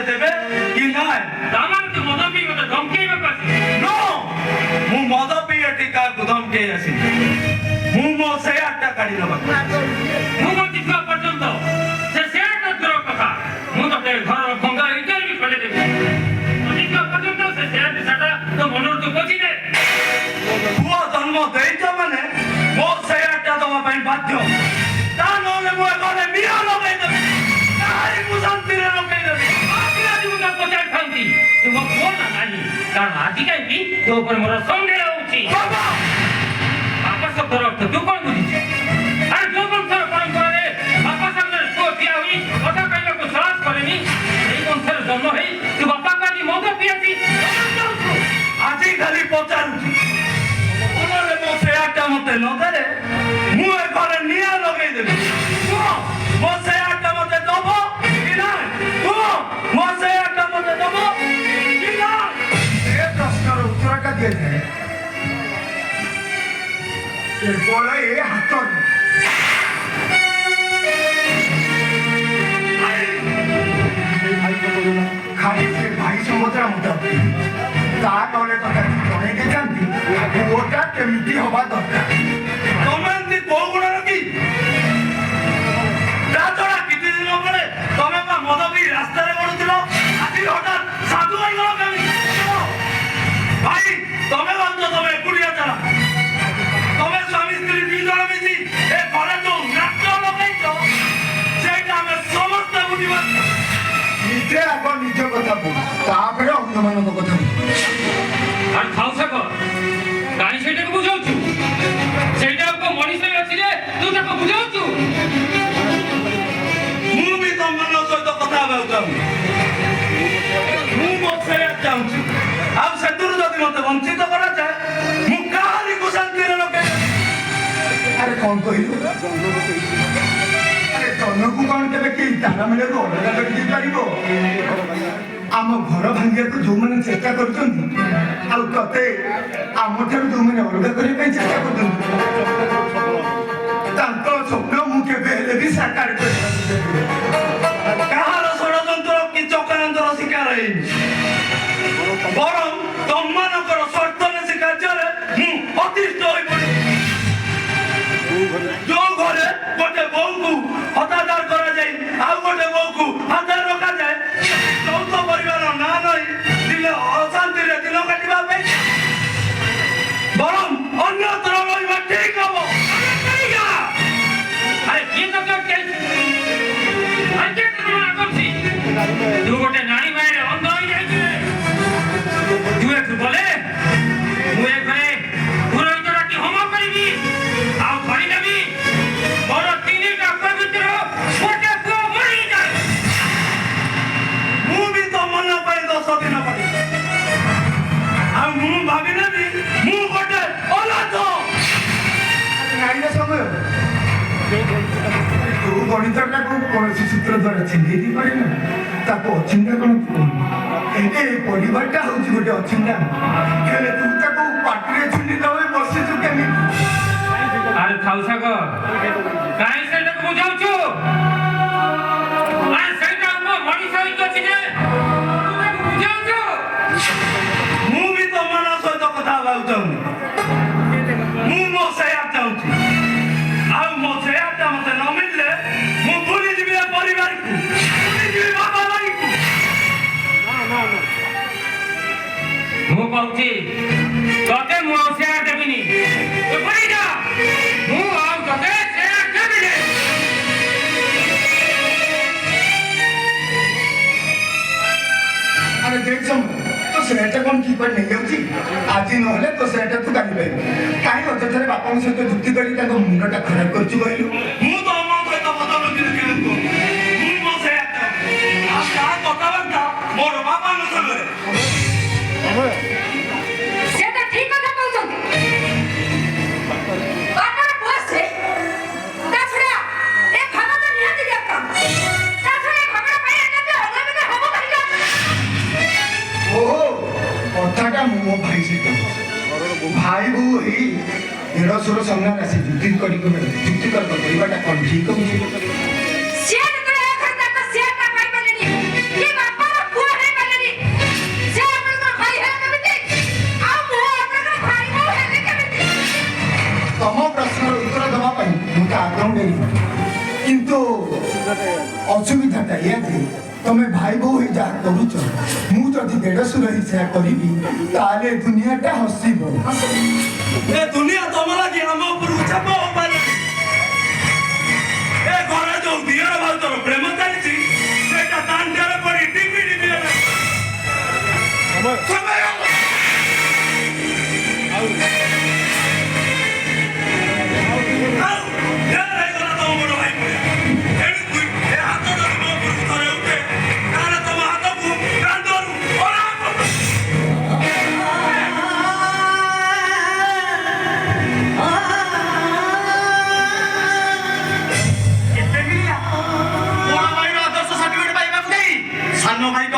देबे कि नाय दामान तो मद पी मते धमकी में पासी नो मु मद पी टिका गुदम के आसी मु मो से 8 टा काढी नबा मु मति का पर्यंत से शेयर न करो कथा मु तो घर भंगा इटर भी खड़े देबे मति का पर्यंत से शेयर साटा तो मनोर तो पची दे हुआ जन्म देइछ माने मो से 8 टा दवा ପାଇଁ ବାଧ୍ୟ ତା ନହେଲେ ମୁଁ ଏକରେ ନିଆ ଲଗାଇ ଦେବି କାହିଁ ମୁଁ ଶାନ୍ତିରେ ଲଗାଇ ଦେବି आखिर आज मुझे पचार खाऊंगी तो वो कौन ना नहीं कारण आज का भी तो ऊपर मोरा संदेह होची बाबा बापा सब तरफ तो तू कौन बुझी अरे जो कौन सर परंपरा रे बापा सामने तो दिया हुई कथा कहले को साहस करेनी এই বংশের জন্ম হই তু বাপা কালি মদ পিয়াছি আজি খালি পচারুছি ওনারে মো ସେ 8 ଟା মতে ন দেলে ମୁଁ ଏକରେ ନିଆ ଲଗାଇ ଦେବି ମୋ ସେ 8 ଟା ମତେ ଦବ କି ନାହିଁ ମୋ ସେ 8 ଟା ମତେ ଦବ କି ନାହିଁ ଏ ପ୍ରଶ୍ନର ଉତ୍ତରଟା ଦିଆଯାଏ କେବଳ ଏ ହାତରେ ଖାଲି ସେ ଭାଇ ସମୁଦ୍ର ମୁତାବକ ତା ନହେଲେ କଥା ଜଣେଇ ଦେଇଥାନ୍ତି ପୁଅଟା କେମିତି ହବା ଦରକାର ତମେ ଏମିତି କୋଉ ଗୁଣର କି ତା ଛଡା କିଛି ଦିନ ପରେ ତମେ ବା ମଦ ପିଇ ରାସ୍ତାରେ ଗଡୁଥିଲ ଆଜି ହଠାତ୍ ସାଧୁ ହେଇଗଲ କେମିତି ଭାଇ ତମେ ଭାବୁଛ ତମେ ଏକୁଟିଆ ଚାଲା ତମେ ସ୍ୱାମୀ ସ୍ତ୍ରୀ ଦି ଜଣ ମିଶି ଏ ଘରେ ଯୋଉ ନାଚ ଲଗେଇଛ ସେଇଟା ଆମେ ସମସ୍ତେ ବୁଝିବା ନିଜେ ଆଗ ନିଜ କଥା ବୁଝ ତାପରେ ଅନ୍ୟମାନଙ୍କ କଥା ବୁଝ আর খাও সক কাই সেটাকে বুঝাউছু সেইটা উপ মনিষ আছে রে তুই তাকে বুঝাউছু ମୁଁ ବି ତମମାନଙ୍କ ସହିତ କଥା ହେବାକୁ ଚାହୁଁଛି ମୁଁ ମୋ ଫେରିବାକୁ ଚାହୁଁଛି ଆଉ ସେଥିରୁ ଯଦି ମତେ ବଞ୍ଚିତ କରାଯାଏ ମୁଁ କାହାରିକୁ ଶାନ୍ତିରେ ରଖେ ଆରେ କଣ କହିଲୁ ଆରେ ଜନକୁ କଣ କେବେ କେହି ତାଳମେଳରୁ ଅଲଗା କରିଦେଇପାରିବ ଆମ ଘର ଭାଙ୍ଗିବାକୁ ଯୋଉମାନେ ଚେଷ୍ଟା କରୁଛନ୍ତି ଆଉ ତତେ ଆମଠାରୁ ଯୋଉମାନେ ଅଲଗା କରିବା ପାଇଁ ଚେଷ୍ଟା କରୁଛନ୍ତି ତାଙ୍କ ସ୍ୱପ୍ନ ମୁଁ କେବେ ହେଲେ ବି ସାକାର କରିପାରିବି କାହାର ଷଡ଼ଯନ୍ତ୍ର କି ଚକ୍ରାନ୍ତର ଶିକାର ହେଇନି ବରଂ ତମମାନଙ୍କର ସ୍ୱାର୍ଥନ୍ୱେଷୀ କାର୍ଯ୍ୟରେ ମୁଁ ଅତିଷ୍ଠ ହୋଇପଡ଼ିଛି ଯୋଉ ଘରେ ଗୋଟେ ବୋଉକୁ ହତାଦାର କରାଯାଇ ଆଉ ଗୋଟେ ବୋଉକୁ ହାତରେ ରଖାଯାଏ ଯୌଥ ପରିବାର ନାଁ ଧରି ଦିନେ ଅଶାନ୍ତିରେ ଦିନ କାଟିବା ପାଇଁ ବରଂ ଅନ୍ୟତ୍ର ରହିବା ଠିକ ହବ আরে কি তো কে আজকে তো না করছি তুই গোটে নারী মায়ের অন্ধ হয়ে যাইছে তুই একটু বলে মুই একবারে পুরোহিত রাখি হোম করিবি আও করি দেবি বড় তিনটা পবিত্র গোটে পুଅ মরি যায় ମୁଁ ବି ତମମାନଙ୍କ ପାଇଁ 10 ଦିନ କରିବି ଆଉ ମୁଁ ଭାବିନେବି ମୁଁ ଗୋଟେ ଅନାଥ ନାରୀର ସମୟ ତୁ ଗଣିତଟାକୁ କୌଣସି ସୂତ୍ର ଦ୍ୱାରା ଛିଣ୍ଡେଇ ଦେଇପାରିବୁ ତାକୁ ଅଚିନ୍ତା କଣ ଏ ପରିବାରଟା ହଉଛି ଗୋଟେ ଅଚିନ୍ତା ହେଲେ ତୁ ତାକୁ ପାଟିରେ ଛିଣ୍ଡି ଦବେ ବସିଛୁ କେମିତି আরে খাও সক কাই সেটাকে বুঝাউছু আরে সেইটা উপ মনিষ হয়ে গেছে রে তুই তাকে বুঝাউছু ମୁଁ ବି ତମମାନଙ୍କ ସହିତ କଥା ହେବାକୁ ଚାହୁଁନି ମୁଁ ମୋ ସେୟା ଚାହୁଁଛି ଆଉ ମୋ ସେୟାଟା ମତେ ନ ମିଳିଲେ ମୁଁ ଭୁଲିଯିବି ଏ ପରିବାରକୁ ଭୁଲିଯିବି ବାବା ଭାଇକୁ ମୁଁ କହୁଛି ତତେ ମୁଁ ଆଉ ସେୟା ଦେବିନି ତୁ ପଳେଇ ଯା ମୁଁ ଆଉ ତତେ ସେୟା ଦେବିନି ଆରେ ଦେଖ ସମୟ ତ ସେଟା କଣ କି କରି ନେଇଯାଉଛି ଆଜି ନହେଲେ ତ ସେଟା ତୁ କାଢି ପାରିବୁ କାହିଁ ଅଯଥାରେ ବାପାଙ୍କ ସହିତ ଯୁକ୍ତି କରି ତାଙ୍କ ମୁଣ୍ଡଟା ଖରାପ କରୁଛୁ କହିଲୁ ମୁଁ ତ ମୋ ସହିତ ବଦଳୁଥିଲି କିନ୍ତୁ ମୁଁ ମୋ ସେୟା ଚାହୁଁଛି ଆଉ କାହା କଥାବାର୍ତ୍ତା ମୋର ବାପାଙ୍କ ସାଙ୍ଗରେ সেটা ঠিক কথা কইছন বাবার বসে তাছড়া এ ভাগটা নিহাতি দেখতাম তাছড়া এ ভাগটা পাই আনতে অনবনে হবো কইলা ଓହୋ କଥାଟା ମୁଁ ମୋ ଭାଇ ସହିତ ଭାଇ ବୋଉ ଏଇ ଦେଢ଼ଶୁର ସାମ୍ନାରେ ଆସି ଯୁକ୍ତି ତର୍କ କରିବାଟା କଣ ଠିକ ହଉଛି সে তো এখন তাকে সে তা পাইবলেনি কি বাবার পুয়া ଏଇଆ ଯେ ତମେ ଭାଇ ବୋହୂ ହେଇ ଯାହା କରୁଛ ମୁଁ ଯଦି ଦେଢ଼ଶୁର ହେଇ ସେୟା କରିବି ତାହେଲେ ଦୁନିଆଟା ହସିବ। ଏ ଦୁନିଆ ତମ ଲାଗି ଆମ ଉପରକୁ ଚାପ ହବାନି। ଏ ଘରେ ଯୋଉ ଦିଅର ଭାଉଜର ପ୍ରେମ ଚାଲିଛି ସେଇଟା ଦାଣ୍ଡରେ ପଡି ଟିପି ଟିପି ହେଲେ ସମୟ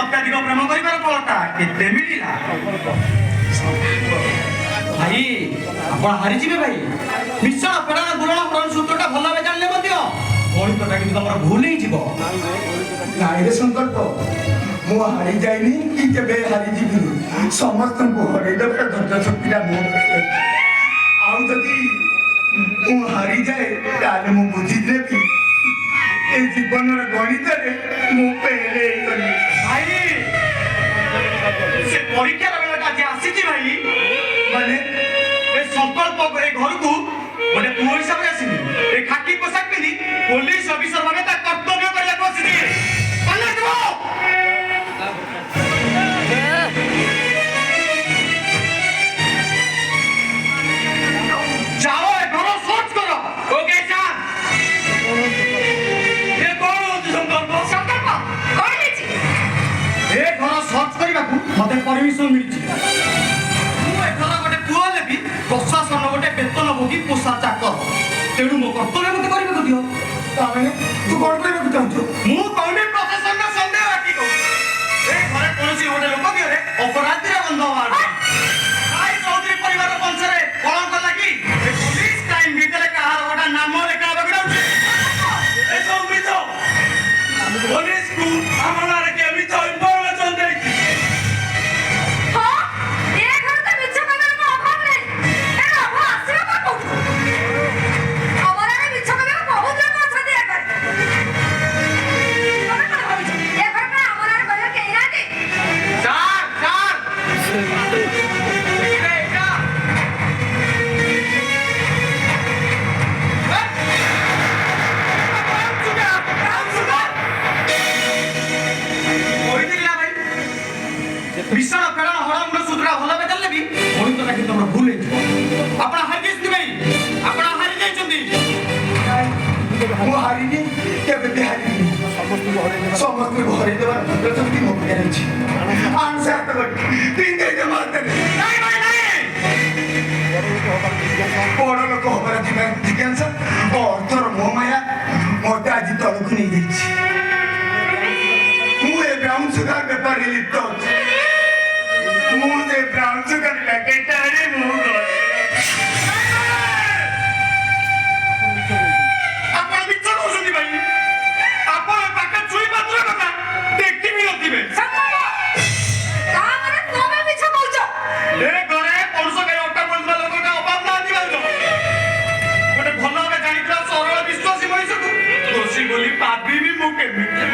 ଅତ୍ୟଧିକ ପ୍ରେମ କରିବାର ଫଳଟା କେତେ ମିଳିଲା? ଭାଇ ଆପଣ ହାରିଯିବେ ଭାଇ। ମିଶ୍ରଣ ପ୍ରେରଣା ଗୁଣନ ହରଣ ସୂତ୍ରଟା ଭଲ ଭାବେ ଜାଣିଲେ ମଧ୍ୟ ଗଣିତଟା କିନ୍ତୁ ତମର ଭୁଲ ହେଇଯିବ। ନାଇରେ ସଂକଳ୍ପ ମୁଁ ହାରିଯାଇନି କି କେବେ ହାରିଯିବିନି। ସମସ୍ତଙ୍କୁ ହରେଇ ଦେବାର ଧୈର୍ଯ୍ୟ ଶକ୍ତିଟା ମୋ ପାଖରେ ଅଛି। ଆଉ ଯଦି ମୁଁ ହାରିଯାଏ ତାହେଲେ ମୁଁ ବୁଝିନେବି ଏ ଜୀବନର ଗଣିତରେ ମୁଁ ଫେଲ୍ ହେଇଗଲି। ଭାଇ ସେ ପରୀକ୍ଷାର ବେଳଟା ଆଜି ଆସିଛି ଭାଇ। ମାନେ ଏ ସଂକଳ୍ପ ଏ ଘରକୁ ଗୋଟେ ପୁଅ ହିସାବରେ ଆସିନି। ଏ ଖାକି ପୋଷାକ ପିନ୍ଧି ପୋଲିସ ଅଫିସର ଭାବେ ତା କର୍ତ୍ତବ୍ୟ କରିବାକୁ ଆସିଛି। ଯାଅ ଏ ଘର ସର୍ଚ୍ଚ କର। Okay sir. ଏ କଣ ହଉଛି ସଂକଳ୍ପ? ସଂକଳ୍ପ କଣ ହେଇଛି? ଏ ଘର ସର୍ଚ୍ଚ କରିବାକୁ ମତେ ପରମିଶନ ମିଳିଛି। ମୁଁ ଏ ଘର ଗୋଟେ ପୁଅ ହେବି ପ୍ରଶାସନ ଗୋଟେ ବେତନଭୋଗୀ ପୋଷା ଚାକର। ତେଣୁ ମୋ କର୍ତ୍ତବ୍ୟ ମତେ କରିବାକୁ ଦିଅ। ତାମାନେ ତୁ କଣ କରିବାକୁ ଚାହୁଁଛୁ? ମୁଁ କୌଣସି ପ୍ରଶାସନର ସନ୍ଦେହ ବାକି କହୁଛି। ଏ ଘରେ କୌଣସି ଗୋଟେ ଲୋକ ଦିହରେ ଅପରାଧୀର ଗନ୍ଧ ବାହାରୁଛି। ରାୟ ଚୌଧୁରୀ ପରିବାର ବଂଶରେ କଳଙ୍କ ଲାଗି ଏ ପୋଲିସ କ୍ରାଇମ ଭିତରେ କାହାର ଗୋଟେ ନାମ ଲେଖା ହେବାକୁ ଯାଉଛି। ଏସବୁ ମିଛ। ପୋଲିସକୁ ଆମ ନାଁରେ କିଏ ମିଛ ଇନଫର୍ମେସନ ଦେଇଛି? ହଁ ଏ ଘରେ ତ ମିଛ କହିବାର ମୋ ଅଭାବ ନାହିଁ। ଏଣୁ ଅଭାବ ଆସିବ କଣ କହୁଛୁ? ଆମର ଆଡ଼େ ମିଛ କହିବାକୁ ବହୁତ ଲୋକ ଅଛନ୍ତି ଏ ଘରେ। ତମେ କଣ ଭାବୁଛ ଏ ଘରେ କଣ ଆମର ଆଡ଼େ କହିବାକୁ କେହି ନାହାନ୍ତି? ସାର୍ ସାର୍ ଏଇଟା ଏଇଟା କହିଥିଲି ନା ଭାଇ ଭୀଷଣ ପ୍ରେରଣା ହଳମୁଣ୍ଡ ସୂତ୍ରଟା ଭଲ ଭାବେ ଜାଣିଲେ ବି ଗଣିତଟା କିନ୍ତୁ ତମର ଭୁଲ ହେଇଯିବ। ଆପଣ ହାରିଯାଇଛନ୍ତି ଭାଇ। ଆପଣ ହାରି ଯାଇଛନ୍ତି। ମୁଁ ହାରିନି କେବେ ବି ହାରିନି। ସମସ୍ତଙ୍କୁ ହରେଇ ଦେବାର ଧୈର୍ଯ୍ୟ ଶକ୍ତି ମୋ ପାଖରେ ଅଛି। ଆନ୍ସାର ତ ପିନ୍ଧେଇ ଦେ ମାରିଦେଲେ ନାଇଁ ଭାଇ ନାଇଁ। ବଡ଼ ଲୋକ ହବାର ଜିଜ୍ଞାସା ଓ ଅର୍ଥର ମୋ ମାୟା ମତେ ଆଜି ତଳକୁ ନେଇଯାଇଛି। ମୁଁ ଏ ବ୍ରାଉନ ସୁଗାର ବେପାରରେ ଲିପ୍ତ ଅଛି। ମୁଁ ସେ ବ୍ରାଉନ ସୁଗାର ପ୍ୟାକେଟଟାରେ ମୁଁ ଆପଣ ମିଛ କହୁଛନ୍ତି ଭାଇ। ଆପଣ ଏ ପାଖେ ଛୁଇଁ ମାତ୍ର କଥା ଦେଖି ବି ନଥିବେ। ସଂକଳ୍ପ ତା ମାନେ ତମେ ମିଛ କହୁଛ? ଏ ଘରେ ପରୁଷ ଗାଈ ଅଟା ବଳୁଥିବା ଲୋକଟା ଅଭାବ ନାହାନ୍ତି ଭାଉଜ। ଗୋଟେ ଭଲ ଭାବେ ଜାଣିଥିବା ସରଳ ବିଶ୍ୱାସୀ ମଣିଷକୁ ଦୋଷୀ ବୋଲି ଭାବିବି ମୁଁ କେମିତି?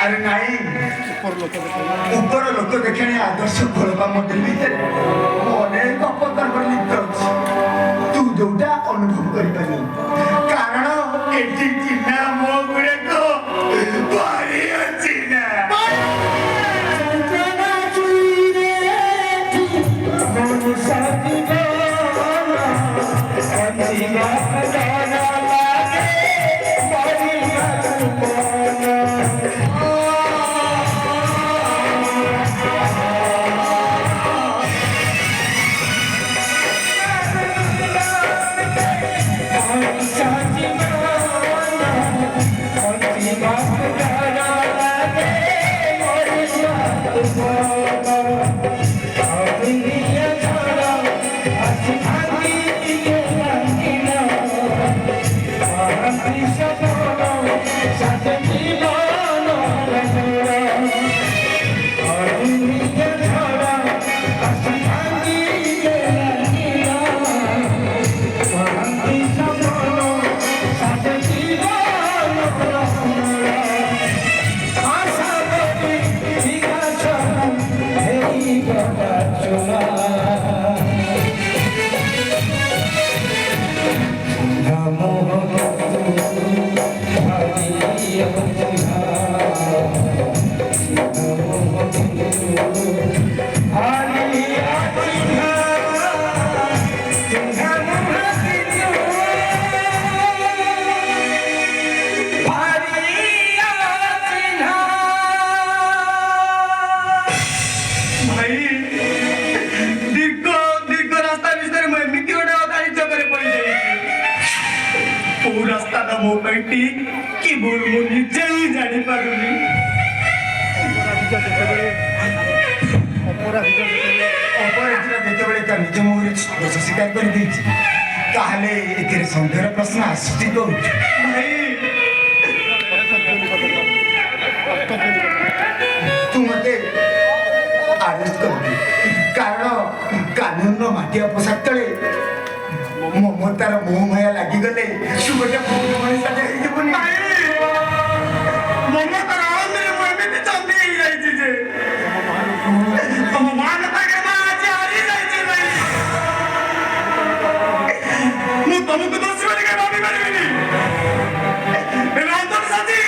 ଆରେ ନାଇଁ ଉପର ଲୋକ ଦେଖାଣି ଆଦର୍ଶ ଖୋଳବା ମଡେଲ ଭିତରେ ମୁଁ ଅନେକ ଅପକର୍ମରେ ଲିପ୍ତ ଅଛି। ତୁ ଯୋଉଟା ଅନୁଭବ କରିପାରିବୁ କାରଣ ଏଠି ଚିହ୍ନା ମୋ ଗୁଡାକ ଭାରି ଅଛି ନା। ଅସ୍ୱୀକାର କରିଦେଇଛି ତାହେଲେ ଏଥିରେ ସନ୍ଦେହର ପ୍ରଶ୍ନ ଆସୁଛି କୋଉଠି? ତୁ ମତେ ଆରେଷ୍ଟ କରିଦେ କାରଣ କାନୁନର ମାଟିଆ ପୋଷାକ ତଳେ ମମତାର ମୋହମାୟା ଲାଗିଗଲେ ତୁ ଗୋଟେ ମଣିଷଟେ ହେଇଯିବୁନି। ମମତାର ଆନନ୍ଦରେ ମୁଁ ଏମିତି ଚନ୍ଦି ହେଇଯାଇଛି ଯେ ତମ ମାନତା ଜ୍ଞାନ ଆଜି ହାରି ଯାଇଛି ଭାଇ। ମୁଁ ତମକୁ ଦୋଷୀ ବୋଲି କେବେ ଭାବି ପାରିବିନି। ହେଲେ ଅନ୍ତର ସାଥୀ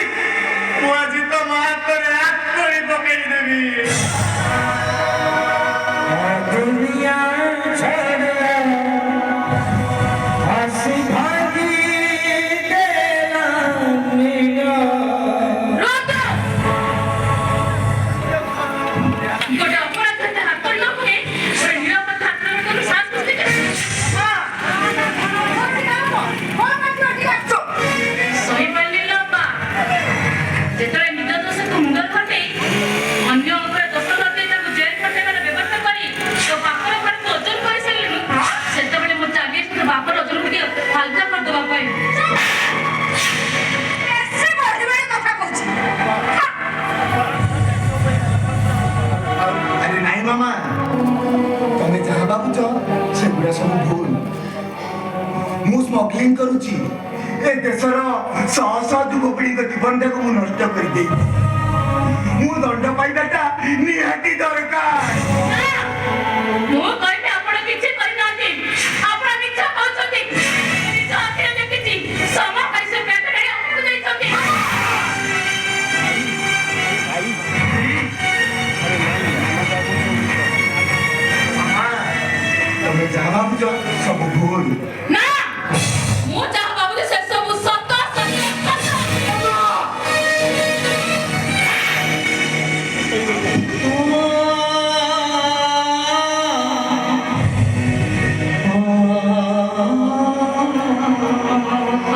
ମୁଁ ଆଜି ତମ ହାତରେ ହାତ କରି ପକେଇଦେବି। दुनिया छोड़ हंसी भागी देना मेरा রোদা! গোটা অপরাধ হাতে হাত করে না করে ওই নিরাপদ আক্রমণ করে শ্বাস করতে ସହିପାରିଲି ଲୋ ବାପା। ଯେତେବେଳେ ନିଜ ଦୋଷକୁ ମୁଣ୍ଡରେ ଖଟେଇ ଅନ୍ୟ ଉପରେ ଦୋଷ ଲଦେଇ ତାକୁ ଜେଲ ଖଟେଇବାର ବ୍ୟବସ୍ଥା କରି ତୋ ବାପର ଘରକୁ ଓଜନ କରିସାରିଲିଣି ସେତେବେଳେ ମୁଁ ଚାଲି ଆସିଛି ତୋ ବାପର ଓଜନକୁ ଟିକେ ହାଲକା କରିଦେବା ପାଇଁ। अरे नहीं मामा तुम्हें जहाँ भावुच सेगुड़ा सब भूल मु स्मगलिंग करुची ए देशर शह शह युवपीढ़ी जीवन टाक मु नष्ट कर दे मु दंड पाइबाटा निहाती दरकार। ମୁଁ କହିବି ଆପଣ କିଛି କରିନାହାନ୍ତି। ଆପଣ ମିଛ କହୁଛନ୍ତି। ନିଜ ଆଖିରେ ଦେଖିଛି ସମକାଳୀ ସେ ପ୍ୟାକେଟ ଆମକୁ ଦେଇଛନ୍ତି। मामा तुम्हें जहाँ भावुच सब भूल। ନା ମୁଁ ଯାହା ଭାବୁଛି ସେ ସବୁ ସତ ସତ୍ୟ ସତ।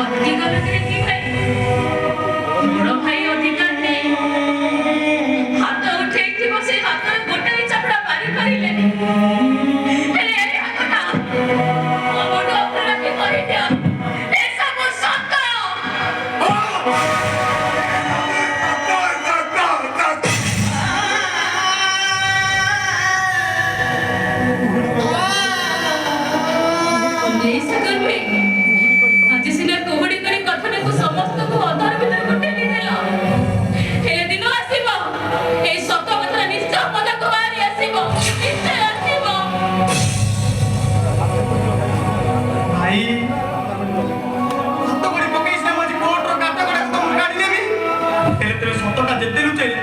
ଅଧିକାର କି ଭାଇ ବଡ଼ ଭାଇ ଅଧିକାର ନେଇ ହାତ ଉଠେଇଥିବ ସେ ହାତରେ ଗୋଟାଏ ଚାପଡ଼ା ମାରି ପାରିଲେନି। ହେଲେ ଏ ହାତଟା ମୋ ମୁଣ୍ଡ ଉପରେ ରଖି କହିଦିଅ ଏସବୁ ସତ। ନେଇସାଗର ଭାଇ ଆଜି ସିନା କୁହୁଡ଼ି କରି କଥାଟାକୁ ସମସ୍ତଙ୍କୁ ଅଧାର ଭିତରକୁ ଠେଲିଦେଲ। ହେଲେ ଦିନ ଆସିବ ଏଇ ସତ କଥା ନିଶ୍ଚୟ ପଦାକୁ ବାହାରି ଆସିବ। ନିଶ୍ଚୟ ଆସିବ। ଭାଇ ହାତ କରି ପକେଇ ସିନା ମୁଁ ଆଜି କୋର୍ଟର କାଠ ଗଡ଼ାକୁ ତମକୁ କାଢ଼ି ନେବି। ହେଲେ ତେବେ ସତଟା ଯେତେ ଲୁଚେଇଲେ